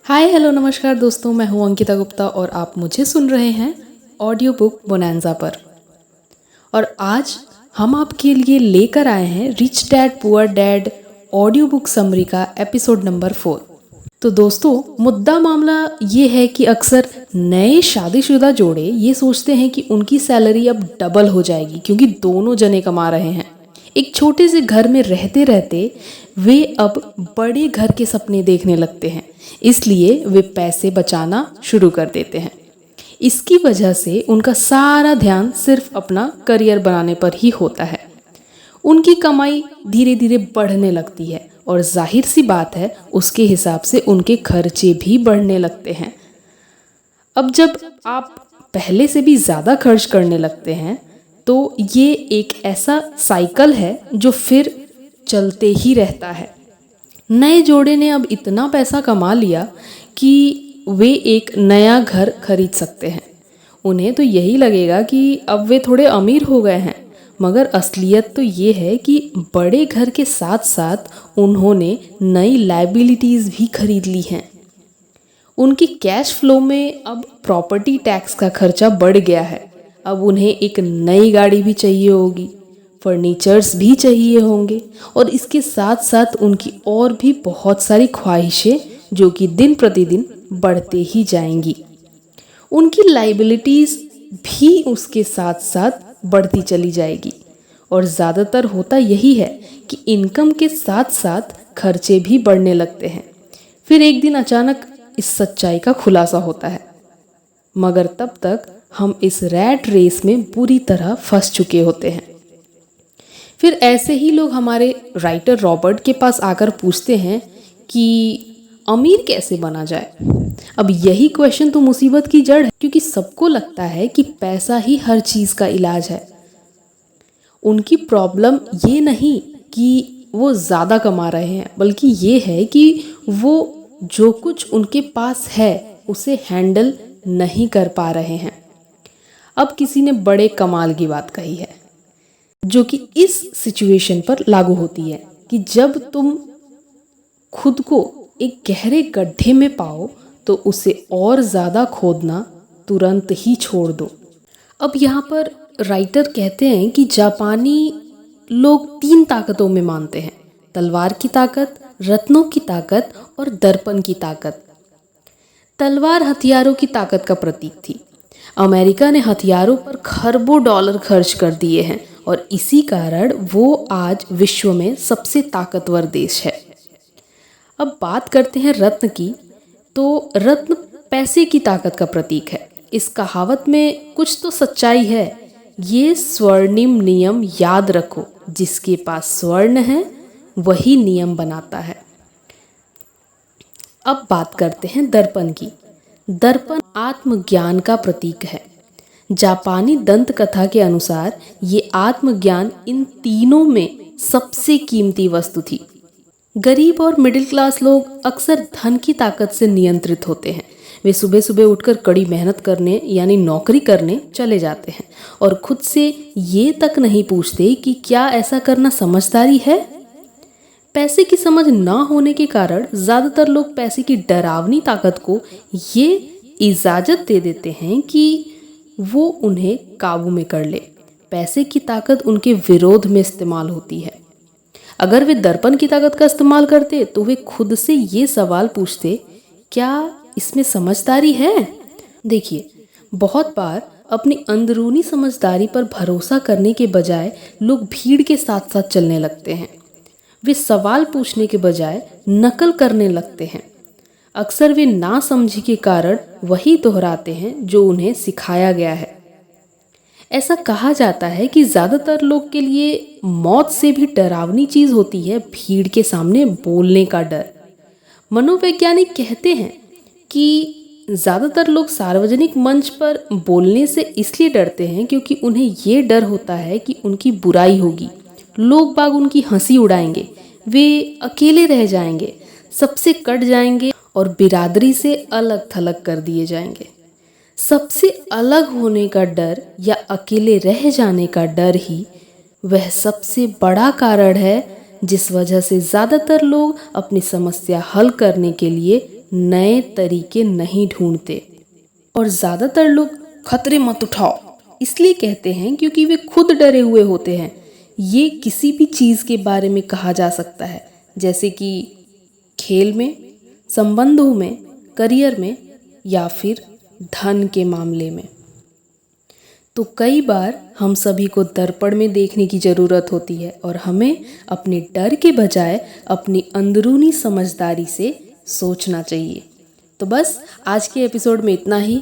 Hi hello नमस्कार दोस्तों, मैं हूं अंकिता गुप्ता और आप मुझे सुन रहे हैं ऑडियो बुक बोनैंज़ा पर। और आज हम आपके लिए लेकर आए हैं rich dad poor dad audio book summary का एपिसोड नंबर 4। तो दोस्तों, मुद्दा मामला ये है कि अक्सर नए शादीशुदा जोड़े ये सोचते हैं कि उनकी सैलरी अब डबल हो जाएगी क्योंकि दोनों जने कमा रहे हैं। एक छोटे से घर में रहते रहते वे अब बड़े घर के सपने देखने लगते हैं, इसलिए वे पैसे बचाना शुरू कर देते हैं। इसकी वजह से उनका सारा ध्यान सिर्फ अपना करियर बनाने पर ही होता है। उनकी कमाई धीरे धीरे बढ़ने लगती है और जाहिर सी बात है उसके हिसाब से उनके खर्चे भी बढ़ने लगते हैं। अब जब आप पहले से भी ज़्यादा खर्च करने लगते हैं तो ये एक ऐसा साइकिल है जो फिर चलते ही रहता है। नए जोड़े ने अब इतना पैसा कमा लिया कि वे एक नया घर खरीद सकते हैं। उन्हें तो यही लगेगा कि अब वे थोड़े अमीर हो गए हैं, मगर असलियत तो ये है कि बड़े घर के साथ साथ उन्होंने नई लायबिलिटीज़ भी खरीद ली हैं। उनकी कैश फ्लो में अब प्रॉपर्टी टैक्स का खर्चा बढ़ गया है। अब उन्हें एक नई गाड़ी भी चाहिए होगी, फर्नीचर्स भी चाहिए होंगे और इसके साथ साथ उनकी और भी बहुत सारी ख्वाहिशें जो कि दिन प्रतिदिन बढ़ते ही जाएंगी। उनकी लाइबिलिटीज़ भी उसके साथ साथ बढ़ती चली जाएगी और ज़्यादातर होता यही है कि इनकम के साथ साथ खर्चे भी बढ़ने लगते हैं। फिर एक दिन अचानक इस सच्चाई का खुलासा होता है, मगर तब तक हम इस रैट रेस में पूरी तरह फंस चुके होते हैं। फिर ऐसे ही लोग हमारे राइटर रॉबर्ट के पास आकर पूछते हैं कि अमीर कैसे बना जाए। अब यही क्वेश्चन तो मुसीबत की जड़ है, क्योंकि सबको लगता है कि पैसा ही हर चीज़ का इलाज है। उनकी प्रॉब्लम ये नहीं कि वो ज़्यादा कमा रहे हैं, बल्कि ये है कि वो जो कुछ उनके पास है उसे हैंडल नहीं कर पा रहे हैं। अब किसी ने बड़े कमाल की बात कही है जो कि इस सिचुएशन पर लागू होती है कि जब तुम खुद को एक गहरे गड्ढे में पाओ तो उसे और ज़्यादा खोदना तुरंत ही छोड़ दो। अब यहाँ पर राइटर कहते हैं कि जापानी लोग 3 ताकतों में मानते हैं: तलवार की ताकत, रत्नों की ताकत और दर्पण की ताकत। तलवार हथियारों की ताकत का प्रतीक थी। अमेरिका ने हथियारों पर खरबों डॉलर खर्च कर दिए हैं और इसी कारण वो आज विश्व में सबसे ताकतवर देश है। अब बात करते हैं रत्न की, तो रत्न पैसे की ताकत का प्रतीक है। इस कहावत में कुछ तो सच्चाई है। ये स्वर्णिम नियम याद रखो, जिसके पास स्वर्ण है वही नियम बनाता है। अब बात करते हैं दर्पण की। दर्पण आत्मज्ञान का प्रतीक है। जापानी दंत कथा के अनुसार ये आत्मज्ञान इन तीनों में सबसे कीमती वस्तु थी। गरीब और मिडिल क्लास लोग अक्सर धन की ताकत से नियंत्रित होते हैं। वे सुबह सुबह उठकर कड़ी मेहनत करने यानी नौकरी करने चले जाते हैं और खुद से ये तक नहीं पूछते कि क्या ऐसा करना समझदारी है। पैसे की समझ ना होने के कारण ज़्यादातर लोग पैसे की डरावनी ताकत को ये इजाज़त दे देते हैं कि वो उन्हें काबू में कर ले। पैसे की ताकत उनके विरोध में इस्तेमाल होती है। अगर वे दर्पण की ताकत का इस्तेमाल करते तो वे खुद से ये सवाल पूछते, क्या इसमें समझदारी है? देखिए, बहुत बार अपनी अंदरूनी समझदारी पर भरोसा करने के बजाय लोग भीड़ के साथ साथ चलने लगते हैं। वे सवाल पूछने के बजाय नकल करने लगते हैं। अक्सर वे नासमझी के कारण वही दोहराते हैं जो उन्हें सिखाया गया है। ऐसा कहा जाता है कि ज़्यादातर लोग के लिए मौत से भी डरावनी चीज़ होती है भीड़ के सामने बोलने का डर। मनोवैज्ञानिक कहते हैं कि ज़्यादातर लोग सार्वजनिक मंच पर बोलने से इसलिए डरते हैं क्योंकि उन्हें ये डर होता है कि उनकी बुराई होगी, लोग बाग उनकी हंसी उड़ाएंगे, वे अकेले रह जाएंगे, सबसे कट जाएंगे और बिरादरी से अलग थलग कर दिए जाएंगे। सबसे अलग होने का डर या अकेले रह जाने का डर ही वह सबसे बड़ा कारण है जिस वजह से ज़्यादातर लोग अपनी समस्या हल करने के लिए नए तरीके नहीं ढूंढते। और ज़्यादातर लोग खतरे मत उठाओ इसलिए कहते हैं क्योंकि वे खुद डरे हुए होते हैं। ये किसी भी चीज़ के बारे में कहा जा सकता है, जैसे कि खेल में, संबंधों में, करियर में या फिर धन के मामले में। तो कई बार हम सभी को दर्पण में देखने की ज़रूरत होती है और हमें अपने डर के बजाय अपनी अंदरूनी समझदारी से सोचना चाहिए। तो बस आज के एपिसोड में इतना ही।